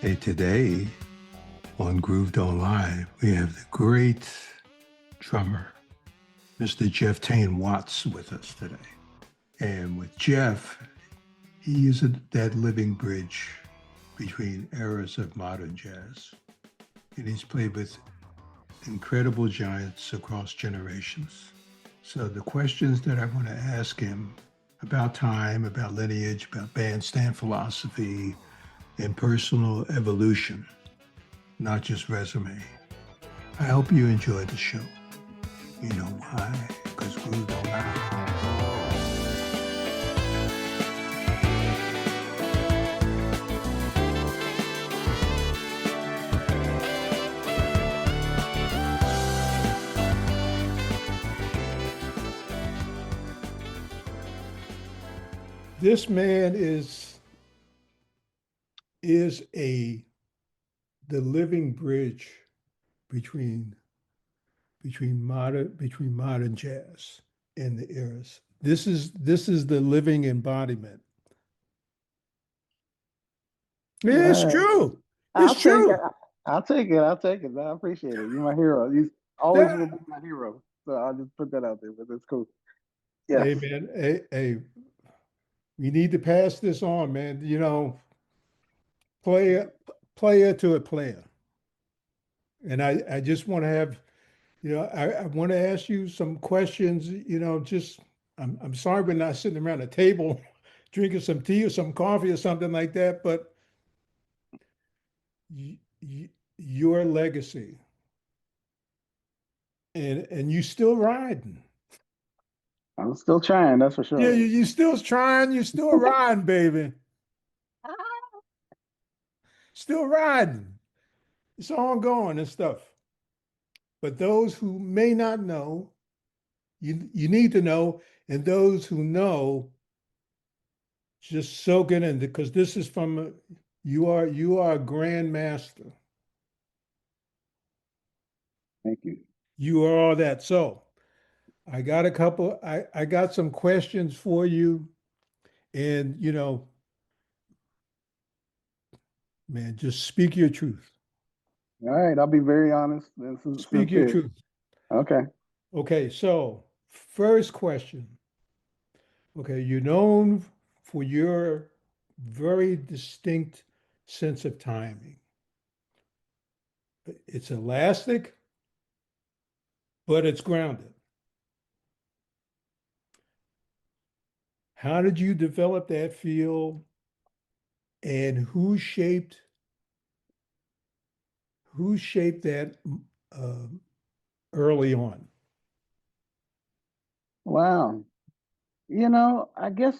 Hey, today on Groove Don't Lie, we have the great drummer, Mr. Jeff Tain Watts, with us today. And with Jeff, he is that living bridge between eras of modern jazz. And he's played with incredible giants across generations. So the questions that I want to ask him about time, about lineage, about bandstand philosophy, and personal evolution, not just resume. I hope you enjoy the show. You know why? Because Groove Don't Lie. This man is the living bridge between modern jazz and the eras. This is the living embodiment. It's Right. true. I'll It's take it. true. I'll take it. I'll take it. I appreciate it. You're my hero. You always will be my hero. So I'll just put that out there, but that's cool. Yes. Hey man, hey, we need to pass this on, man. You know, player to a player. And I just want to have, I want to ask you some questions, just I'm sorry we're not sitting around a table drinking some tea or some coffee or something like that, but your legacy and you still riding. I'm still trying, that's for Yeah, sure. you still trying, you still riding, baby. Still riding. It's ongoing and stuff. But those who may not know, you need to know, and those who know, just soak it in because this is from you are a grandmaster. Thank you. You are all that. So I got some questions for you. And man, just speak your truth. All right, I'll be very honest and Speak your sincere. truth. Okay. Okay, so first question. Okay, you're known for your very distinct sense of timing. It's elastic, but it's grounded. How did you develop that feel, and who shaped that uh, early on? Wow. I guess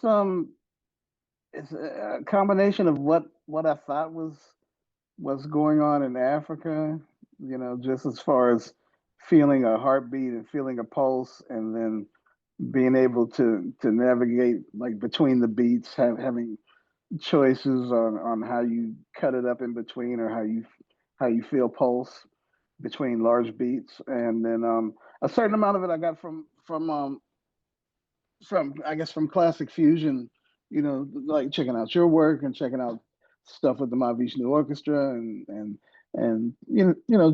it's a combination of what I thought was going on in Africa, just as far as feeling a heartbeat and feeling a pulse, and then being able to navigate like between the beats, having choices on how you cut it up in between, or how you feel pulse between large beats, and then a certain amount of it I got from I guess from classic fusion, like checking out your work and checking out stuff with the Mahavishnu Orchestra, and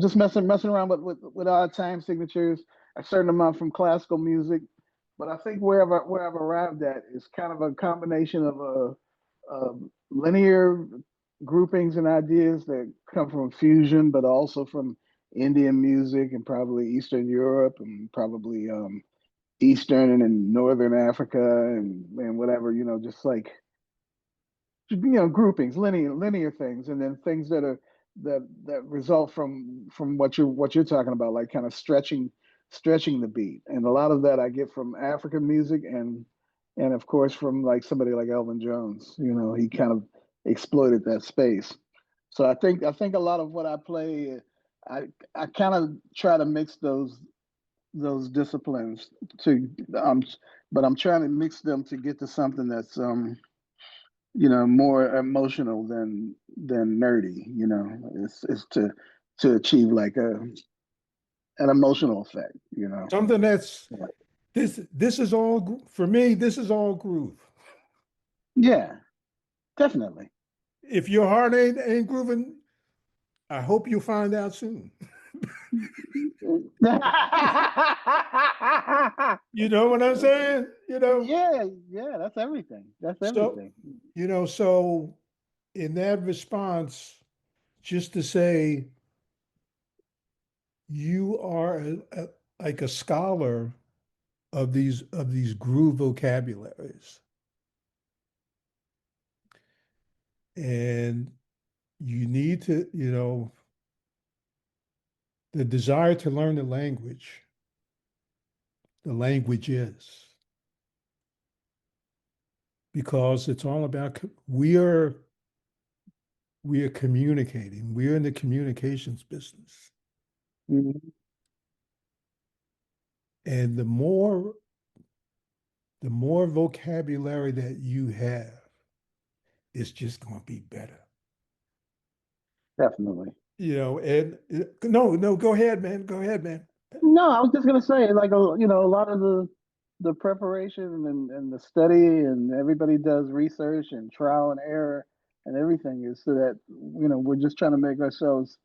just messing around with odd time signatures, a certain amount from classical music. But I think where I've arrived at is kind of a combination of linear groupings and ideas that come from fusion, but also from Indian music and probably Eastern Europe and probably Eastern and Northern Africa and whatever, just like groupings, linear things, and then things that result from what you're talking about, like kind of stretching the beat. And a lot of that I get from African music and of course from like somebody like Elvin Jones. He kind of exploited that space. So I think a lot of what I play, I kind of try to mix those disciplines to um but I'm trying to mix them to get to something that's more emotional than nerdy. It's to achieve like an emotional effect. Something that's this is all for me. This is all groove. Yeah, definitely. If your heart ain't grooving, I hope you'll find out soon. You know what I'm saying? Yeah, yeah, that's everything. That's So, everything. so in that response, just to say you are like a scholar of these groove vocabularies, and you need to, the desire to learn the languages, because it's all about we are communicating. We're in the communications business. Mhm. And the more vocabulary that you have, it's just going to be better. Definitely. And no, no, go ahead, man. Go ahead, man. No, I was just gonna say, like, a lot of the preparation and the study, and everybody does research and trial and error and everything is so that we're just trying to make ourselves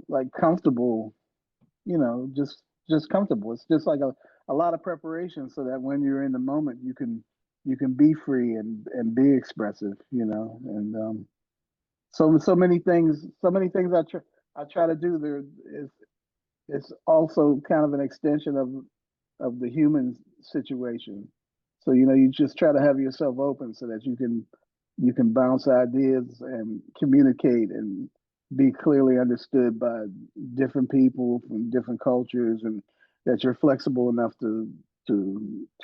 like comfortable, just comfortable. It's just like a lot of preparation so that when you're in the moment, you can be free and be expressive, and so many things I try to do there is it's also kind of an extension of the human situation. So you just try to have yourself open so that you can bounce ideas and communicate and be clearly understood by different people from different cultures, and that you're flexible enough to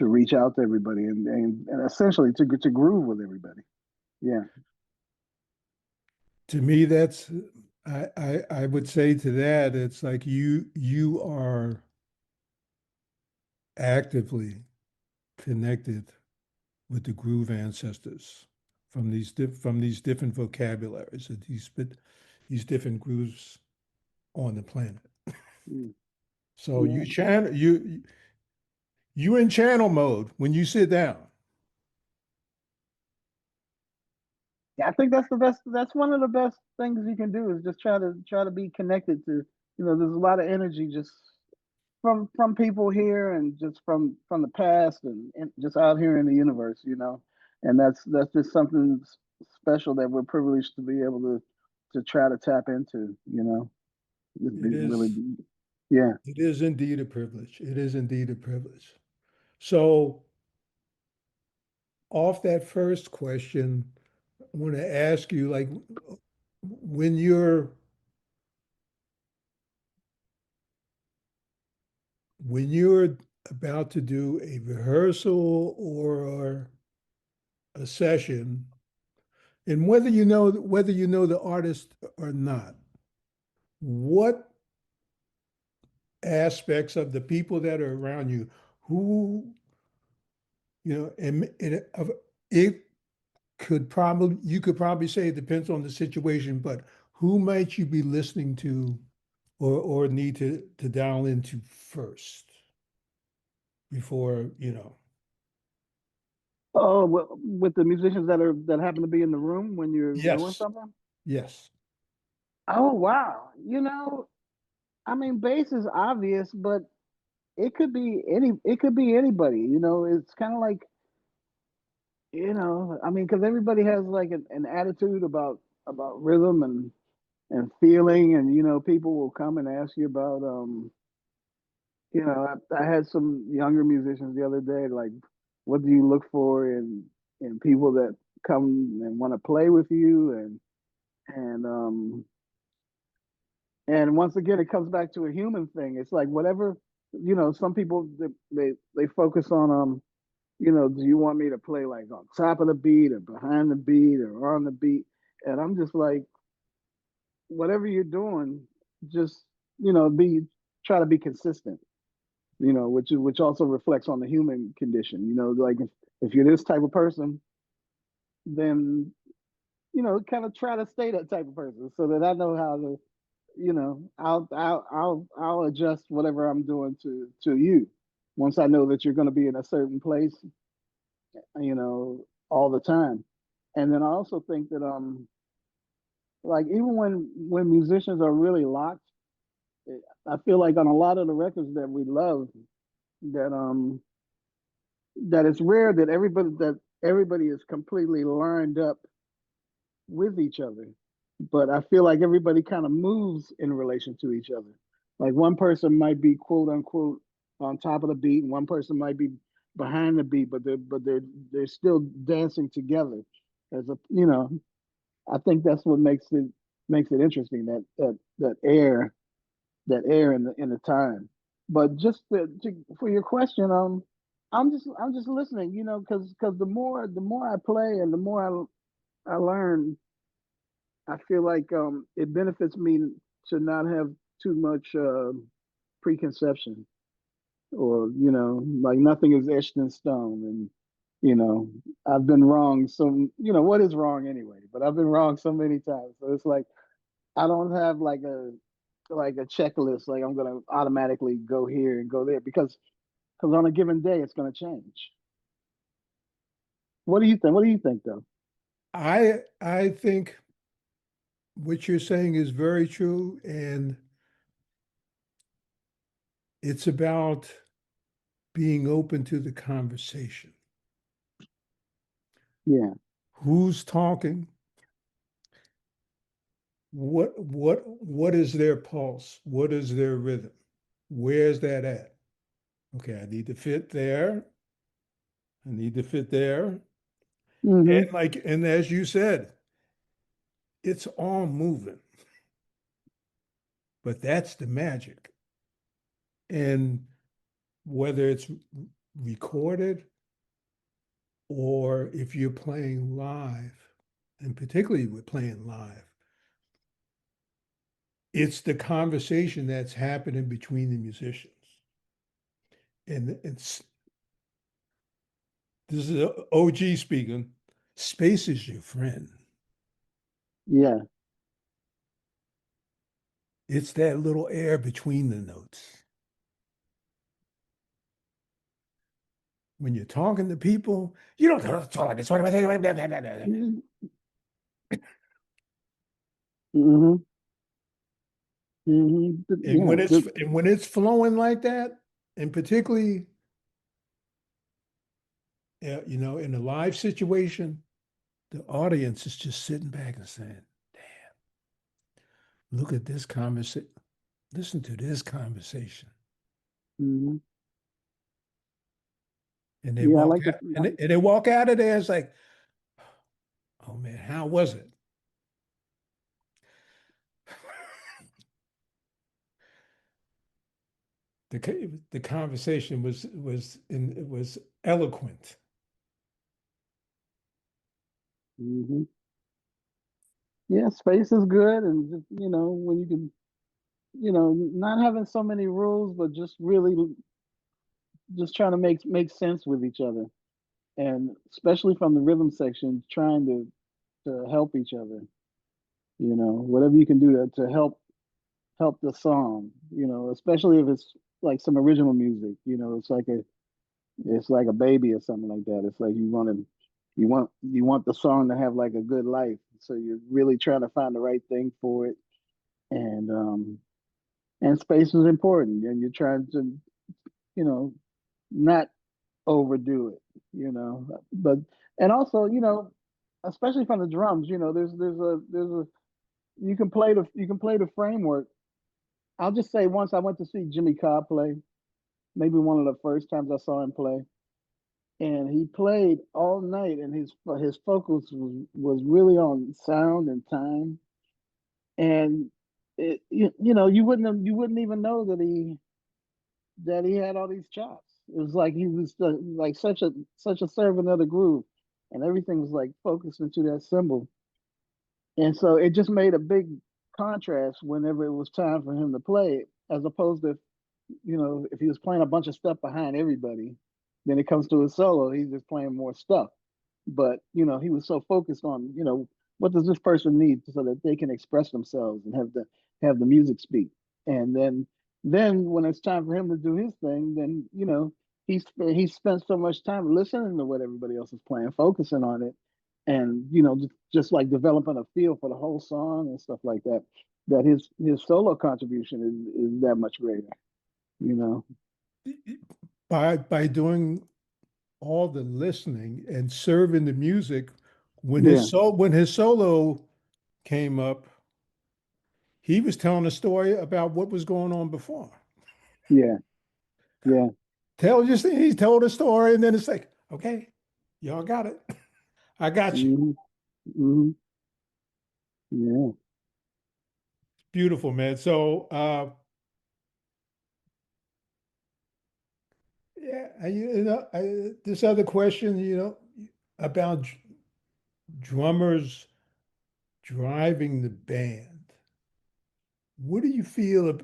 reach out to everybody and essentially to groove with everybody. Yeah. To me, that's I would say to that, it's like you are actively connected with the groove ancestors from from these different vocabularies of these different grooves on the planet. Mm. So Yeah. you in channel mode when you sit down. Yeah, I think that's the best. That's one of the best things you can do is just try to be connected to. There's a lot of energy just from people here and just from the past and just out here in the universe. And that's just something special that we're privileged to be able to try to tap into. Just It be really, is yeah. it is indeed a privilege. It is indeed a privilege. So off that first question, I want to ask you, like, when you're when you're about to do a rehearsal or a session, and whether you know the artist or not, what aspects of the people that are around you, who it you could probably say it depends on the situation, but who might you be listening to or need to dial into first before, Oh, well, with the musicians that happen to be in the room when you're doing yes, something. yes, Oh wow, I mean, bass is obvious, but it could be anybody. It's kind of like, I mean, because everybody has like an attitude about rhythm and feeling, and people will come and ask you about I had some younger musicians the other day, like, what do you look for in people that come and want to play with you, and once again, it comes back to a human thing. It's like whatever, some people they focus on do you want me to play like on top of the beat or behind the beat or on the beat? And I'm just like, whatever you're doing, just be try to be consistent. Which also reflects on the human condition. Like if you're this type of person, then kind of try to stay that type of person so that I know how to, I'll adjust whatever I'm doing to you. Once I know that you're going to be in a certain place, all the time. And then I also think that like even when musicians are really locked, I feel like on a lot of the records that we love, that that it's rare that everybody is completely lined up with each other. But I feel like everybody kind of moves in relation to each other. Like one person might be quote unquote on top of the beat, and one person might be behind the beat, but they're still dancing together. As a I think that's what makes it interesting, that air in the time. But just for your question, I'm just listening, because the more I play and the more I learn, I feel like it benefits me to not have too much preconception, or like nothing is etched in stone. And you know I've been wrong, so what is wrong anyway, but I've been wrong so many times, so it's like I don't have like a checklist, like I'm gonna automatically go here and go there, because on a given day it's gonna change. What do you think though? I think what you're saying is very true, and it's about being open to the conversation. Yeah. Who's talking? What is their pulse? What is their rhythm? Where's that at? Okay, I need to fit there. I need to fit there. Mm-hmm. And as you said, it's all moving, but that's the magic. And whether it's recorded or if you're playing live, and particularly with playing live, it's the conversation that's happening between the musicians. And it's this is a OG speaking. Space is your friend. Yeah. It's that little air between the notes. When you're talking to people, you don't talk like this. Mm-hmm. Mm-hmm. And Yeah. when it's flowing like that, and particularly in a live situation, the audience is just sitting back and saying, "Look at this conversation. Listen to this conversation." Mm-hmm. And they Yeah, I walk like the. out, and they walk out of there. It's like, "Oh man, how was it?" The conversation was eloquent. Mm-hmm. Yeah, space is good, and just when you can, not having so many rules, but just really just trying to make sense with each other, and especially from the rhythm section, trying to help each other. Whatever you can do to help the song. Especially if it's like some original music. It's like a baby or something like that. It's like you want the song to have like a good life. So you're really trying to find the right thing for it. And space is important, and you're trying to, you know, not overdo it, But and also, especially from the drums, there's a you can play the framework. I'll just say once I went to see Jimmy Cobb play, maybe one of the first times I saw him play, and he played all night, and his focus was really on sound and time, and you wouldn't even know that he had all these chops. It was like he was like such a servant of the groove, and everything was like focused into that symbol, and so it just made a big contrast whenever it was time for him to play, as opposed to if he was playing a bunch of stuff behind everybody, then it comes to his solo, he's just playing more stuff. But he was so focused on what does this person need so that they can express themselves and have the music speak. And then when it's time for him to do his thing, then he spent so much time listening to what everybody else is playing, focusing on it, and just like developing a feel for the whole song and stuff like that. That his solo contribution is that much greater. You know. By doing all the listening and serving the music, Yeah. when his solo came up, he was telling a story about what was going on before. Yeah. Yeah. He told a story, and then it's like, okay, y'all got it. I got you. Hmm. Hmm. Yeah. Beautiful, man. So, yeah, this other question, about drummers driving the band. What do you feel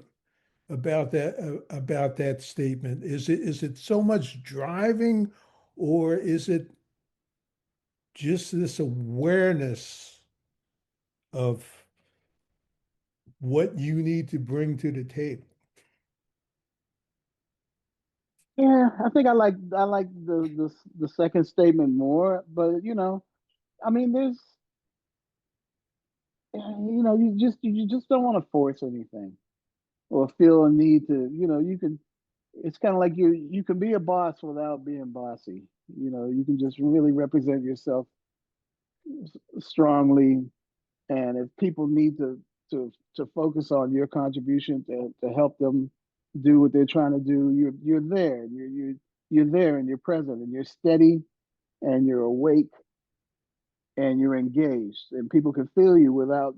about that statement? Is it so much driving, or is it just this awareness of what you need to bring to the table? Yeah. I think I like the second statement more, but I mean, you just don't want to force anything or feel a need to. You can. It's kind of like you can be a boss without being bossy. You can just really represent yourself strongly, and if people need to focus on your contribution to help them do what they're trying to do, you're there. You're there, and you're present, and you're steady, and you're awake, and you're engaged, and people can feel you without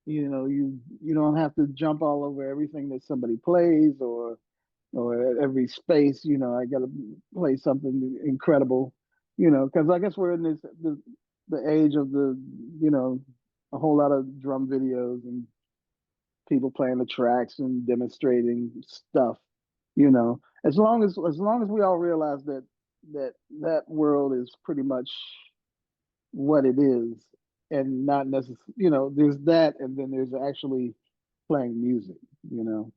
you don't have to jump all over everything that somebody plays, or at every space. I got to play something incredible. Because I guess we're in the age of a whole lot of drum videos and people playing the tracks and demonstrating stuff. As long as we all realize that world is pretty much what it is, and not necessarily, there's that, and then there's actually playing music. You know,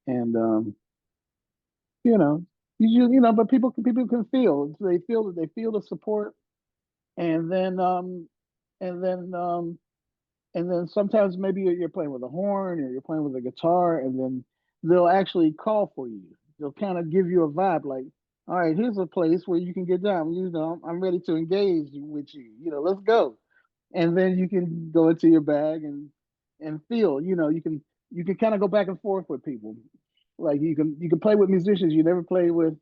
and you know, but people can feel, they feel the support, and then and then um, and then sometimes maybe you're playing with a horn or you're playing with a guitar, and then they'll actually call for you. They'll kind of give you a vibe like, all right, here's a place where you can get down. I'm ready to engage with you. Let's go. And then you can go into your bag and feel. You can kind of go back and forth with people. Like you can play with musicians you never played with,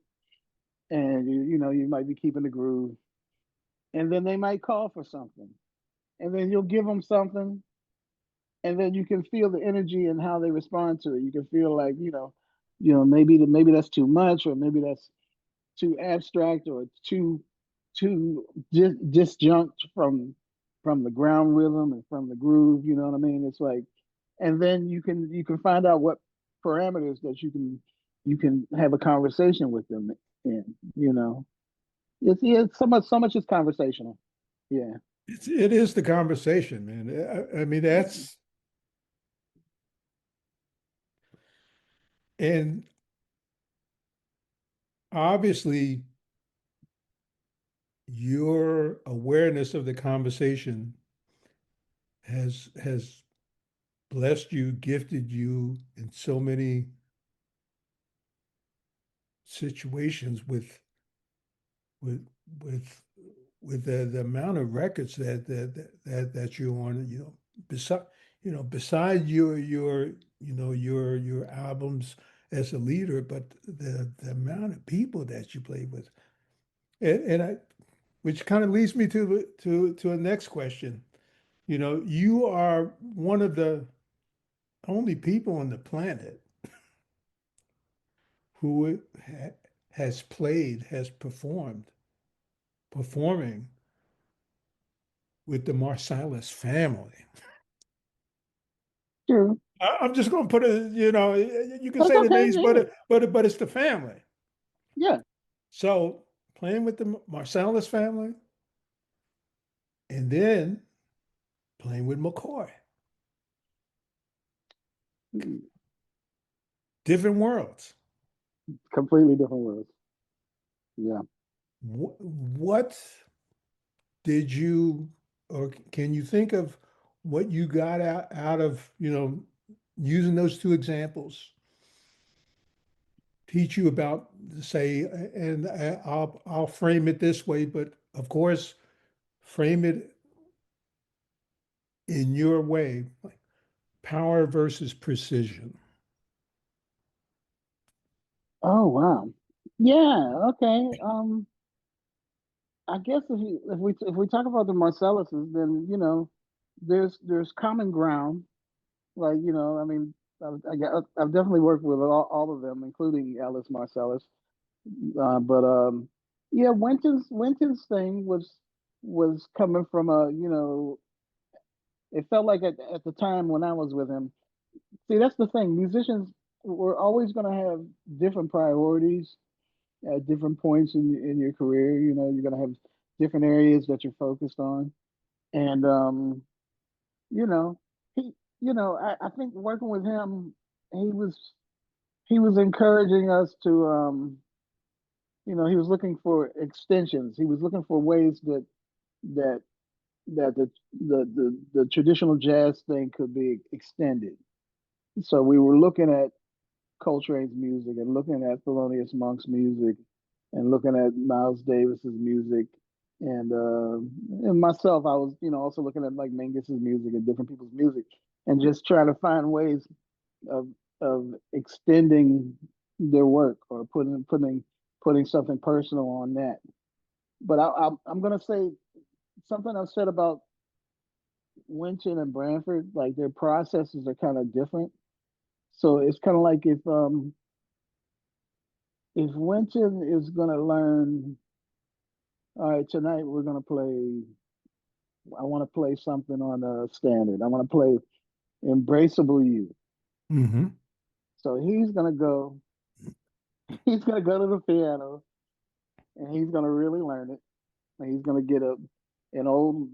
and you might be keeping the groove, and then they might call for something, and then you'll give them something, and then you can feel the energy and how they respond to it. You can feel like maybe that's too much, or maybe that's too abstract, or too disjunct from the ground rhythm and from the groove. You know what I mean? It's like, and then you can find out what parameters that you can have a conversation with them in. It's so much is conversational. Yeah. It is the conversation, man. I mean, and obviously your awareness of the conversation has blessed you, gifted you in so many situations with with the amount of records that you're on, beside your albums as a leader, but the amount of people that you play with. And I, which kind of leads me to a next question. You are one of the only people on the planet who has performing with the Marsalis family. True. I'm just going to put it, you can That's say the okay. names, Yeah. but it's the family. Yeah. So playing with the Marsalis family, and then playing with McCoy, Mm. different worlds. Completely different worlds. Yeah. What did you, or can you think of what you got out of, using those two examples? Teach you about, say, and I'll frame it this way, but of course, frame it in your way, like power versus precision. Oh wow. Yeah, okay. I guess if we talk about the Marsalises, then there's common ground. Like I mean, I've definitely worked with all of them, including Alice Marsalis. But yeah, Wynton's thing was coming from a it felt like at the time when I was with him. See, that's the thing. Musicians were always going to have different priorities at different points in your career. You're going to have different areas that you're focused on, and you know, he, I think working with him, he was he was encouraging us to, he was looking for extensions. He was looking for ways that that the traditional jazz thing could be extended. So we were looking at Coltrane's music and looking at Thelonious Monk's music and looking at Miles Davis's music and myself, I was also looking at like Mingus's music and different people's music and just trying to find ways of of extending their work or putting something personal on that. But I'm gonna say something I've said about Wynton and Branford, like their processes are kind of different. So it's kind of like if Wynton is gonna learn, all right, tonight we're gonna play. I want to play something on a standard. I want to play "Embraceable You." Hmm. So he's gonna go. He's gonna go to the piano and he's gonna really learn it. And he's gonna get the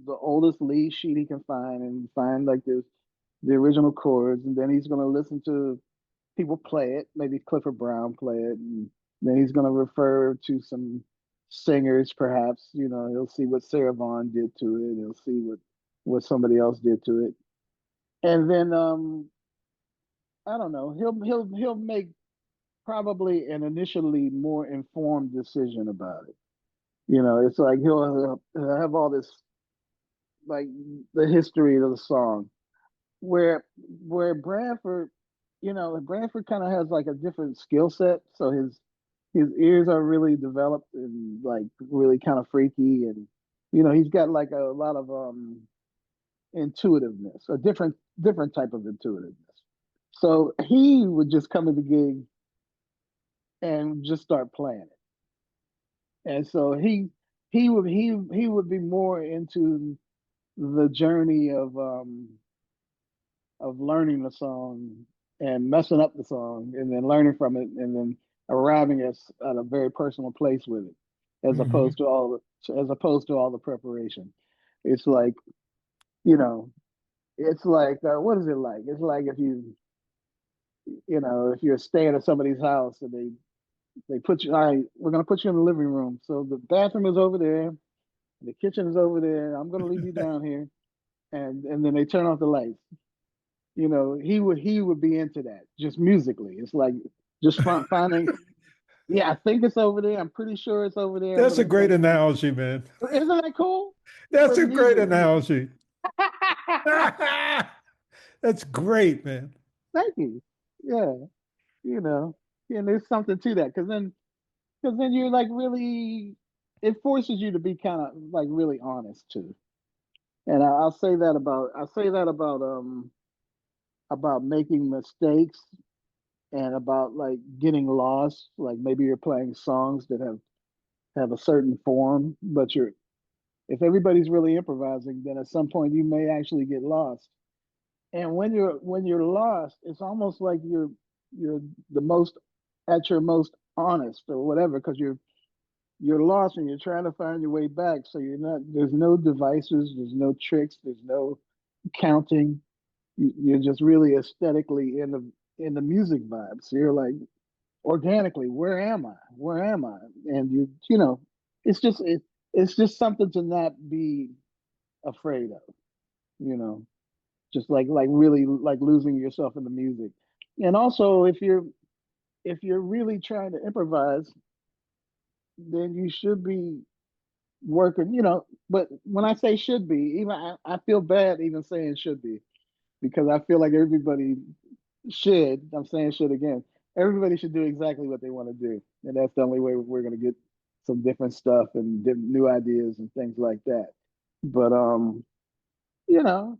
oldest lead sheet he can find and find like the original chords, and then he's gonna listen to people play it, maybe Clifford Brown play it, and then he's going to refer to some singers, perhaps. He'll see what Sarah Vaughan did to it. He'll see what somebody else did to it, and then I don't know. He'll make probably an initially more informed decision about it. It's like he'll have all this like the history of the song, where Branford kind of has like a different skill set, so his ears are really developed and like really kind of freaky, and he's got like a lot of intuitiveness, a different type of intuitiveness. So he would just come to the gig and just start playing it, and so he would be more into the journey of learning the song and messing up the song and then learning from it and then arriving at a very personal place with it Hmm. as opposed to all the preparation. It's like you know it's like what is it like? It's like if you're staying at somebody's house and they put you, all right, we're going to put you in the living room, so the bathroom is over there, the kitchen is over there, I'm going to leave you down here, and then they turn off the lights. He would be into that just musically. It's like just finding, yeah, I think it's over there. I'm pretty sure it's over there. I'm That's a gonna great play. analogy, man. Isn't that cool? That's But a great musically. analogy. That's great, man. Thank you. Yeah, you know, and there's something to that because then you're like really, it forces you to be kind of like really honest too. And I'll say that about making mistakes and about like getting lost. Like maybe you're playing songs that have a certain form, but if everybody's really improvising, then at some point you may actually get lost. And when you're lost, it's almost like you're the most at your most honest or whatever, because you're lost and you're trying to find your way back. So you're not there's no devices, there's no tricks, there's no counting. You're just really aesthetically in the music vibe. So you're like organically, where am I? Where am I? And it's just it's just something to not be afraid of, you know, just like really like losing yourself in the music. And also if you're really trying to improvise, then you should be working, you know. But when I say should be, even I feel bad even saying should be, because I feel like everybody should, I'm saying should again, everybody should do exactly what they want to do. And that's the only way we're going to get some different stuff and new ideas and things like that. But you know,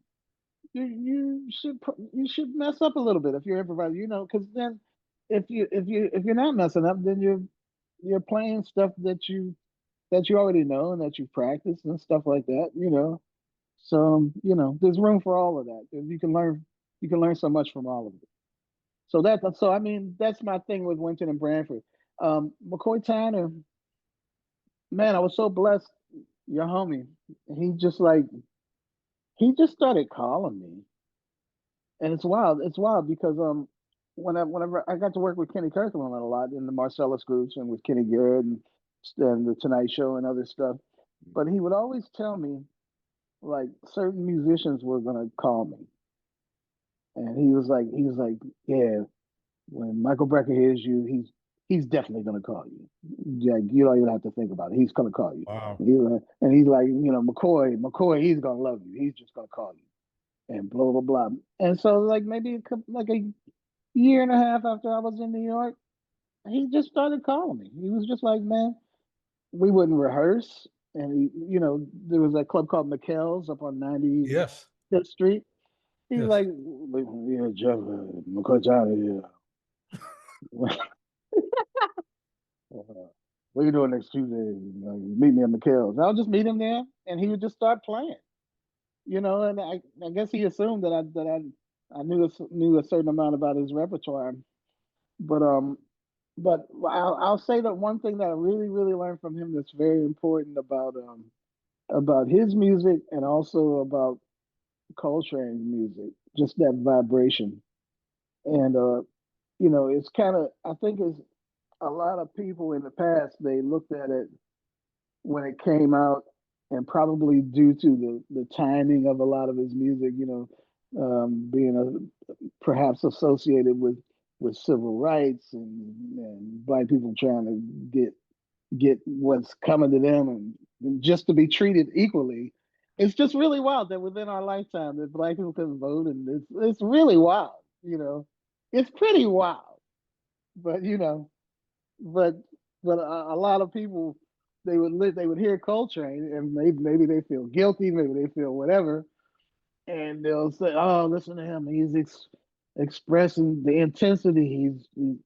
you should mess up a little bit if you're improvising, you know, because then if you're not messing up, then you're playing stuff that you already know and that you practice and stuff like that, you know. So you know, there's room for all of that. You can learn so much from all of it. So I mean, that's my thing with Wynton and Branford. McCoy Tyner, man, I was so blessed. Your homie, he just like he just started calling me, and it's wild. It's wild because whenever I got to work with Kenny Kirkland a lot in the Marsalis groups and with Kenny Garrett and the Tonight Show and other stuff, but he would always tell me like certain musicians were gonna call me, and he was like, yeah, when Michael Brecker hears you, he's definitely gonna call you. Yeah, you don't even have to think about it. He's gonna call you. Wow. And he's like, you know, McCoy, he's gonna love you. He's just gonna call you, and blah blah blah. And so, like maybe like a year and a half after I was in New York, he just started calling me. He was just like, man, we wouldn't rehearse, and you know, there was a club called McKell's up on Yes. 95th Street. He's Yes. like, yeah, Jeff, McCoy Johnny, yeah. What are you doing next Tuesday? Meet me at McHale's. I'll just meet him there, and he would just start playing. You know, and I guess he assumed I knew a certain amount about his repertoire. But I'll say that one thing that I really learned from him that's very important about his music and also about Coltrane's music, just that vibration. And you know, it's kind of I think it's a lot of people in the past they looked at it when it came out, and probably due to the timing of a lot of his music, you know, being perhaps associated with civil rights and black people trying to get what's coming to them and just to be treated equally. It's just really wild that within our lifetime that black people couldn't vote, and it's really wild, you know. It's pretty wild, but you know, but a lot of people they would hear Coltrane and maybe they feel guilty, maybe they feel whatever, and they'll say, "Oh, listen to him. Expressing the intensity. He's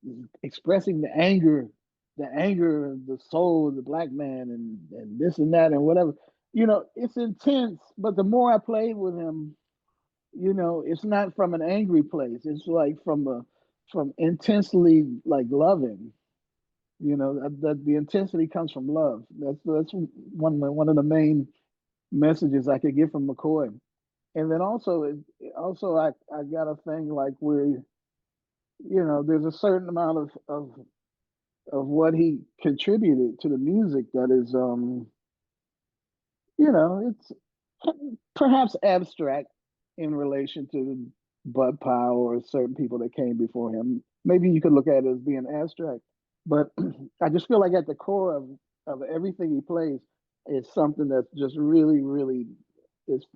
expressing the anger of the soul of the black man, and this and that and whatever." You know, it's intense. But the more I played with him, you know, it's not from an angry place. It's like from intensely like loving. You know, that the intensity comes from love. That's one of the main messages I could get from McCoy. And then also I got a thing like where you know there's a certain amount of what he contributed to the music that is you know it's perhaps abstract in relation to Bud Powell or certain people that came before him. Maybe you could look at it as being abstract, but I just feel like at the core of everything he plays is something that's just really is,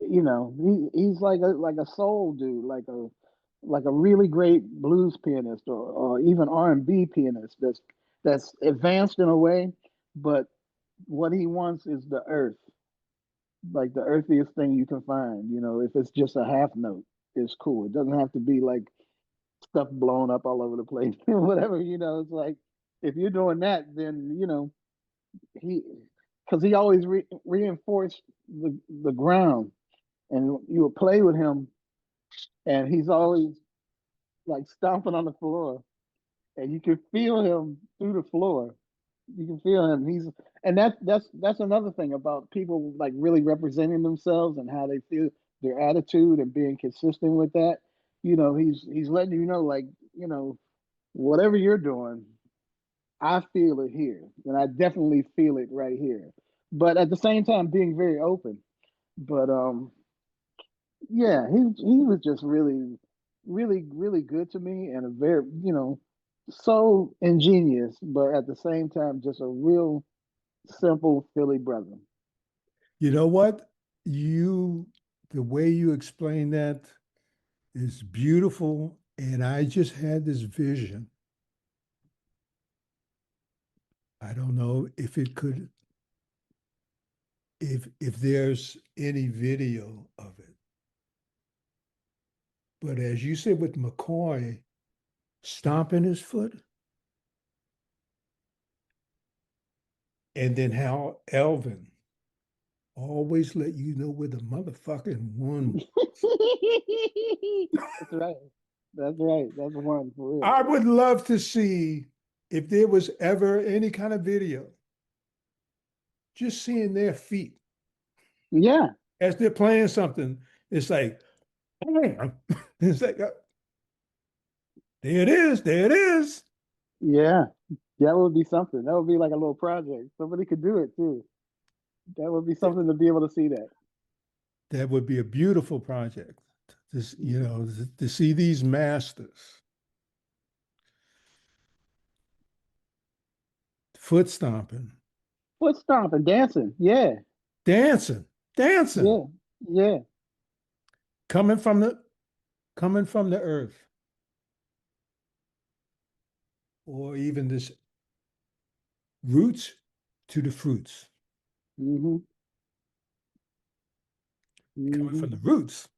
you know, he's like a soul dude, like a really great blues pianist or even R&B pianist that's advanced in a way, but what he wants is the earth, like the earthiest thing you can find. You know, if it's just a half note, it's cool. It doesn't have to be like stuff blown up all over the place or whatever. You know, it's like if you're doing that, then you know he, because he always reinforced the ground, and you would play with him, and he's always like stomping on the floor, and you can feel him through the floor. You can feel him. And that's another thing about people like really representing themselves and how they feel, their attitude and being consistent with that. You know, he's letting you know, like, you know, whatever you're doing, I feel it here, and I definitely feel it right here. But at the same time, being very open. But yeah, he was just really, really, really good to me, and a very, so ingenious, but at the same time, just a real simple Philly brother. You know what? The way you explain that is beautiful. And I just had this vision. I don't know if it could, if there's any video of it. But as you said with McCoy stomping his foot, and then how Elvin always let you know where the motherfucking one. That's right. That's right. That's one for real. I would love to see if there was ever any kind of video, just seeing their feet Yeah, as they're playing something. It's like, bam. It's like, there it is, there it is. yeah. That would be something. That would be like a little project. Somebody could do it too. That would be something to be able to see that. That would be a beautiful project. This, to see these masters foot stomping, Foot stomping, dancing. Yeah, dancing, dancing, yeah, yeah. coming from the coming from the earth, or even this roots to the fruits, Mm-hmm. coming Mm-hmm. from the roots.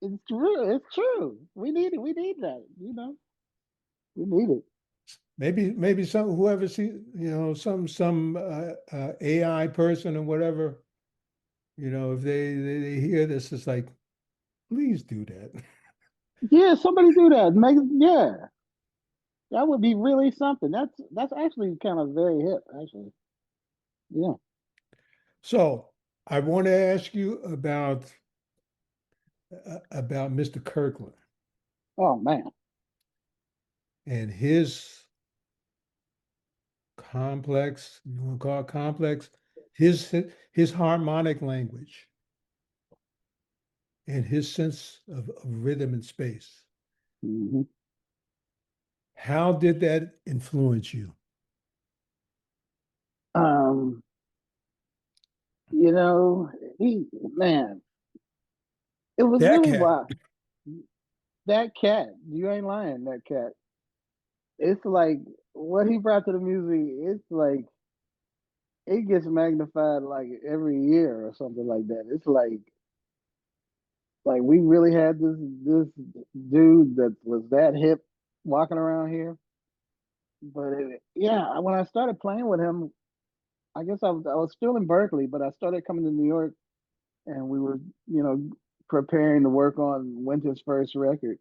It's true. It's true. We need it. We need that. We need it. Maybe some whoever see some AI person or whatever, if they hear this, it's like, please do that. Yeah, somebody do that. Yeah, that would be really something. That's actually kind of very hip, actually. Yeah. So I want to ask you about Mr. Kirkland Oh man. and his complex, you want to call it complex, his harmonic language and his sense of rhythm and space. Hmm. How did that influence you? Um, you know, he man, it That was cat. wild. That cat, you ain't lying, that cat. It's like what he brought to the music, it's like it gets magnified like every year or something like that. It's like we really had this dude that was that hip walking around here. But yeah, when I started playing with him, I guess I was still in Berkeley, but I started coming to New York, and we were, you know, preparing to work on Wynton's first record.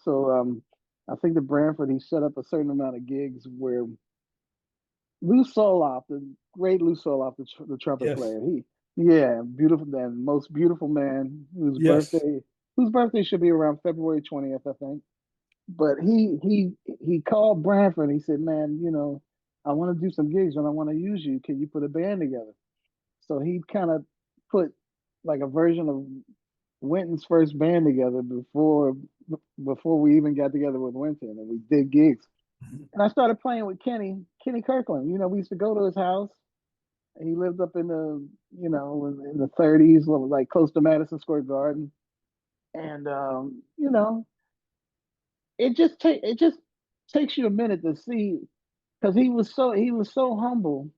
So I think the Branford he set up a certain amount of gigs where Lou Soloff, the great Lou Soloff, the trumpet Yes. player, yeah, beautiful, the most beautiful man Yes. whose birthday should be around February 20th, I think. But he called Branford. And he said, "Man, I want to do some gigs and I want to use you. Can you put a band together?" So he kind of put like a version of Wynton's first band together before we even got together with Wynton, and we did gigs. And I started playing with Kenny Kirkland. We used to go to his house. He lived up in in the 30s, like close to Madison Square Garden. And it just takes you a minute to see because he was so humble.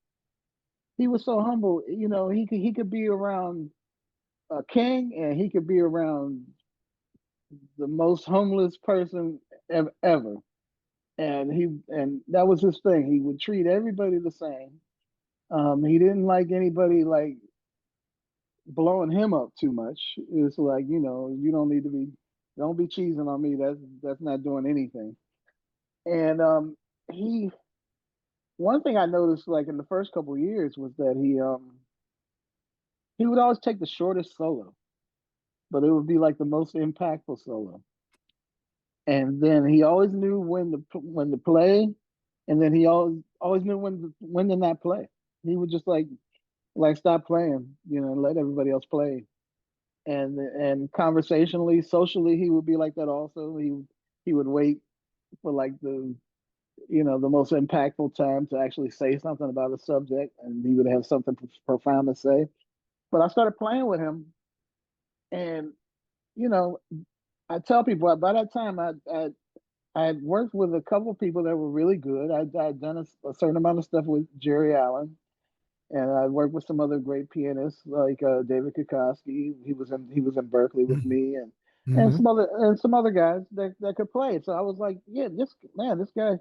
He was so humble. He could be around a king and he could be around the most homeless person ever. And that was his thing. He would treat everybody the same. He didn't like anybody like blowing him up too much. It's like, you don't be cheesing on me. That's not doing anything. And he one thing I noticed like in the first couple of years was that he would always take the shortest solo, but it would be like the most impactful solo. and then he always knew when to play, and then he always knew when to not play. He would just like stop playing, and let everybody else play. And conversationally, socially, he would be like that also. He would wait for like the most impactful time to actually say something about a subject, and he would have something profound to say. But I started playing with him, and you know, I tell people by that time I had worked with a couple of people that were really good. I'd done a certain amount of stuff with Gerry Allen, and I worked with some other great pianists like David Kukoski. He was in Berkeley with me, and Mm-hmm. some other guys that could play. So I was like, yeah, this guy.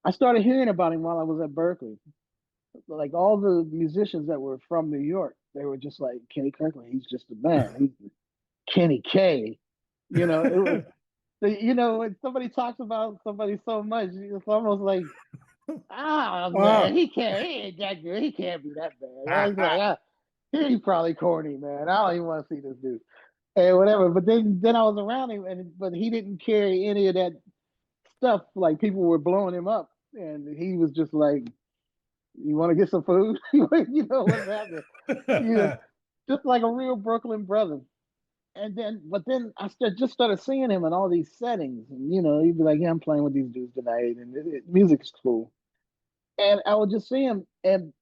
I started hearing about him while I was at Berkeley. Like all the musicians that were from New York, they were just like Kenny Kirkland. He's just a man. He's Kenny K. It was when somebody talks about somebody so much, it's almost like, man, Oh. he ain't that good. He can't be that bad. I was like, he's probably corny, man. I don't even want to see this dude. And whatever. But then I was around him, but he didn't carry any of that stuff. Like people were blowing him up, and he was just like, "You want to get some food? What's happening? You know, just like a real Brooklyn brother." But then just started seeing him in all these settings, and he'd be like, "Yeah, I'm playing with these dudes tonight, and music's cool." And I would just see him, and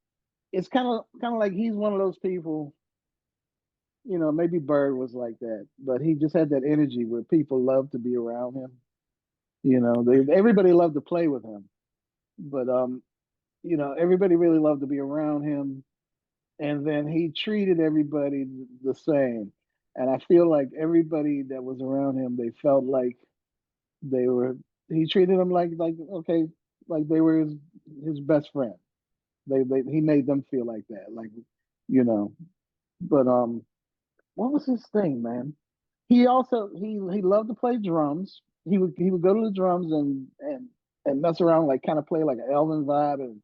it's kind of like he's one of those people. Maybe Bird was like that, but he just had that energy where people loved to be around him. Everybody loved to play with him, but everybody really loved to be around him. And then he treated everybody the same. And I feel like everybody that was around him, they felt like they were. He treated them like okay, like they were his best friend. He made them feel like that, like you know. But what was his thing, man? He loved to play drums. He would go to the drums and mess around, like kind of play like an Elvin vibe,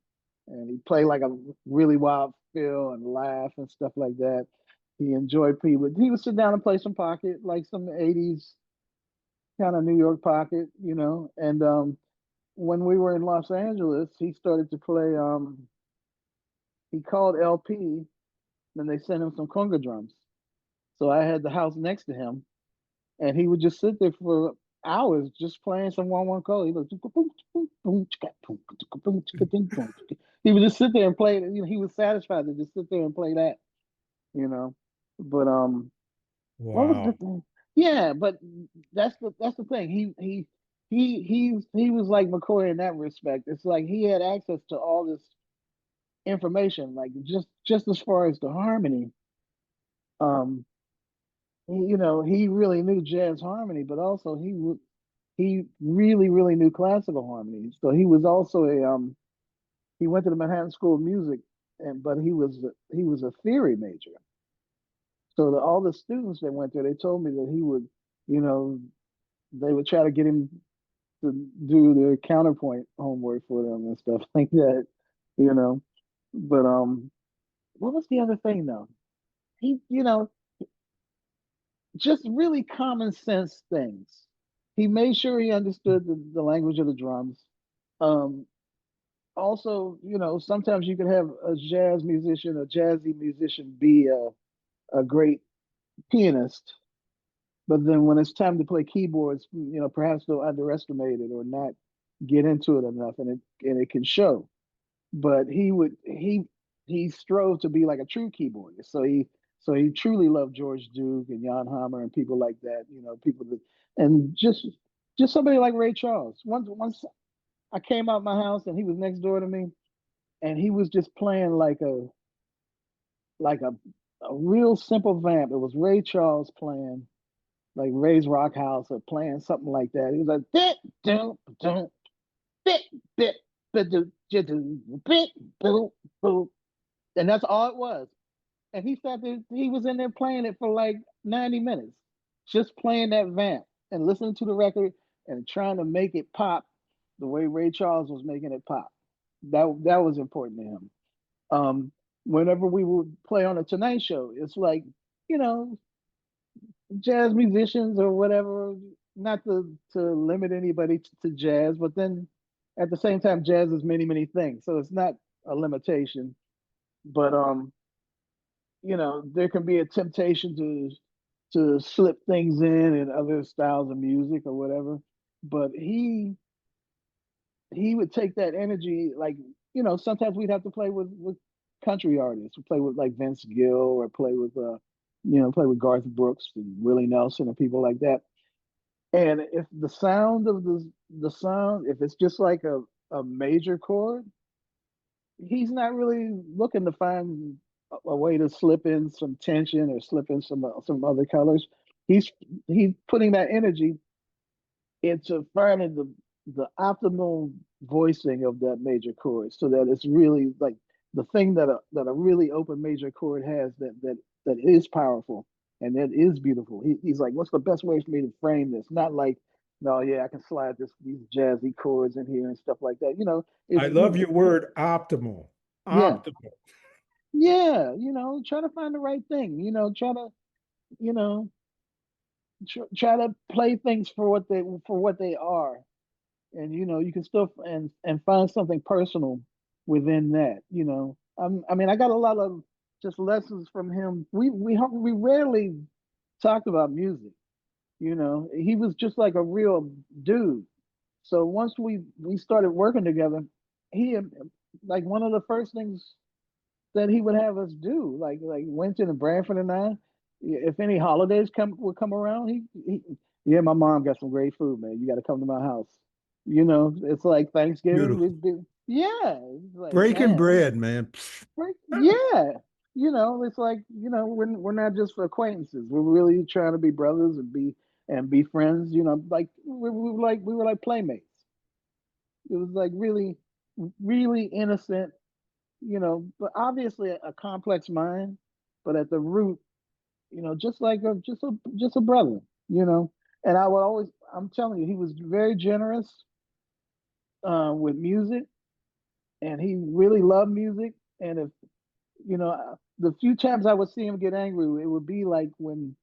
and he'd play like a really wild feel and laugh and stuff like that. He enjoyed people. He would sit down and play some pocket, like some '80s kind of New York pocket, And when we were in Los Angeles, he started to play. He called LP, and they sent him some conga drums. So I had the house next to him, and he would just sit there for hours just playing some one call. He would just sit there and play it. He was satisfied to just sit there and play that. You know, but what was the Wow. thing? Yeah, but that's the thing. He was like McCoy in that respect. It's like he had access to all this information, like just as far as the harmony. Um, he really knew jazz harmony, but also he really really knew classical harmony. So he was also he went to the Manhattan School of Music, but he was a theory major. So all the students that went there, they told me that he would, you know, they would try to get him to do the counterpoint homework for them and stuff like that, you know. But what was the other thing though? He, just really common sense things. He made sure he understood the language of the drums. Um, Also, sometimes you can have a jazz musician, a jazzy musician, be a great pianist, but then when it's time to play keyboards, perhaps they'll underestimate it or not get into it enough, and it can show. But he strove to be like a true keyboardist. So he truly loved George Duke and Jan Hammer and people like that. People that, and just somebody like Ray Charles. Once I came out my house and he was next door to me, and he was just playing like a real simple vamp. It was Ray Charles playing like Ray's Rock House or playing something like that. He was like bit do do bit bit bit do do bit boo boo, and that's all it was. And he sat there. He was in there playing it for like 90 minutes, just playing that vamp and listening to the record and trying to make it pop the way Ray Charles was making it pop. That was important to him. Um, Whenever we would play on a Tonight Show, it's like, you know, jazz musicians or whatever. not to limit anybody to jazz, but then at the same time, jazz is many, many things. So it's not a limitation. But there can be a temptation to slip things in other styles of music or whatever. But he would take that energy, like, sometimes we'd have to play with country artists. We play with like Vince Gill, or play with Garth Brooks and Willie Nelson and people like that. And if the sound of the sound, if it's just like a major chord, he's not really looking to find a way to slip in some tension or slip in some other colors. He's he's putting that energy into finding the optimal voicing of that major chord, so that it's really like the thing that a really open major chord has, that is powerful and that is beautiful. He's like, what's the best way for me to frame this? Not like, no, yeah, I can slide these jazzy chords in here and stuff like that. I love your word optimal. Yeah, Optimal. yeah. Try to find the right thing. You know, try to play things for what they are, and you can still and find something personal within that. I mean, I got a lot of just lessons from him. We rarely talked about music. He was just like a real dude. So once we started working together, he like one of the first things that he would have us do, like Wynton and Branford and I, if any holidays would come around, yeah, my mom got some great food, man. You got to come to my house. It's like Thanksgiving. Beautiful. Yeah, it's like, Breaking man, bread, man. yeah. It's like, we're not just acquaintances. We're really trying to be brothers and be friends. Like we were like playmates. It was like really, really innocent, but obviously a complex mind, but at the root, just like just a brother, you know. And I'm telling you, he was very generous with music, and he really loved music. And if the few times I would see him get angry, it would be like when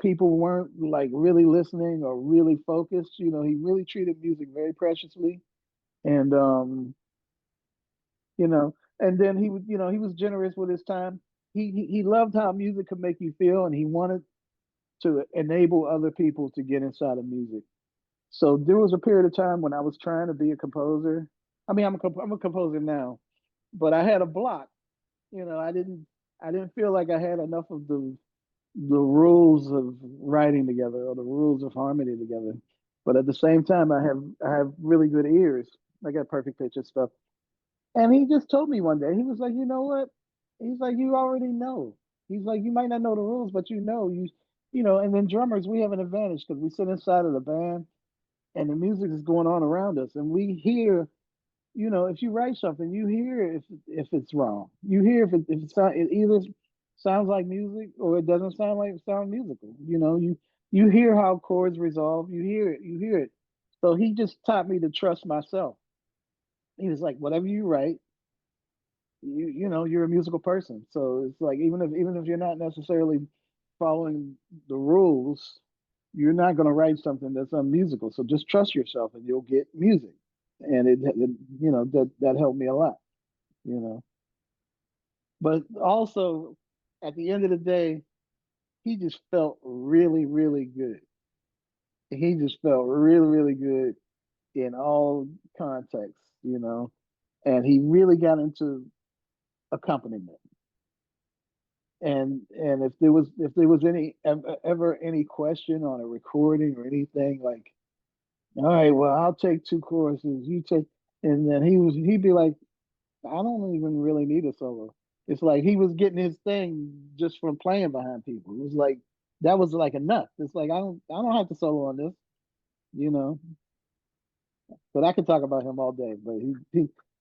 people weren't like really listening or really focused. He really treated music very preciously, and and then he was generous with his time. He loved how music could make you feel, and he wanted to enable other people to get inside of music. So there was a period of time when I was trying to be a composer. I mean, I'm a composer now, but I had a block. I didn't feel like I had enough of the rules of writing together, or the rules of harmony together. But at the same time, I have really good ears. I got perfect pitch and stuff. And he just told me one day, he was like, you know what? He's like, you already know. He's like, you might not know the rules, but and then drummers, we have an advantage because we sit inside of the band and the music is going on around us. And we hear, if you write something, you hear if it's wrong. You hear it either sounds like music or it doesn't sound musical. You hear how chords resolve. You hear it. So he just taught me to trust myself. He was like, whatever you write, you're a musical person. So it's like, even if you're not necessarily following the rules, you're not going to write something that's unmusical. So just trust yourself and you'll get music. And that helped me a lot, you know. But also, at the end of the day, he just felt really, really good. He just felt really, really good in all contexts. And he really got into accompaniment. And if there was any ever any question on a recording or anything, like, all right, well, I'll take two choruses, you take, and then he'd be like, I don't even really need a solo. It's like he was getting his thing just from playing behind people. It was like that was like enough. It's like I don't have to solo on this, you know. But I could talk about him all day. But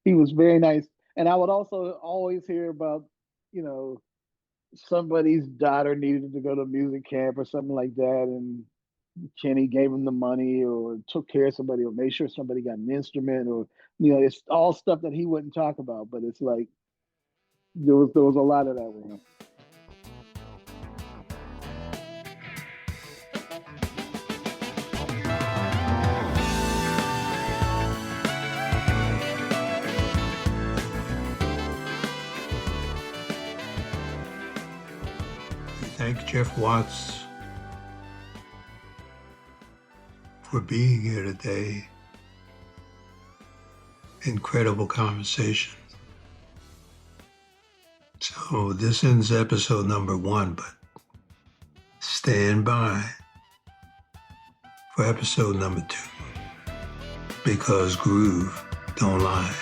he was very nice. And I would also always hear about, you know, somebody's daughter needed to go to music camp or something like that, and Kenny gave him the money or took care of somebody or made sure somebody got an instrument, or it's all stuff that he wouldn't talk about. But it's like there was a lot of that with him. thank Jeff Watts for being here today. Incredible conversation. So this ends episode number 1, but stand by for episode number 2, because groove don't lie.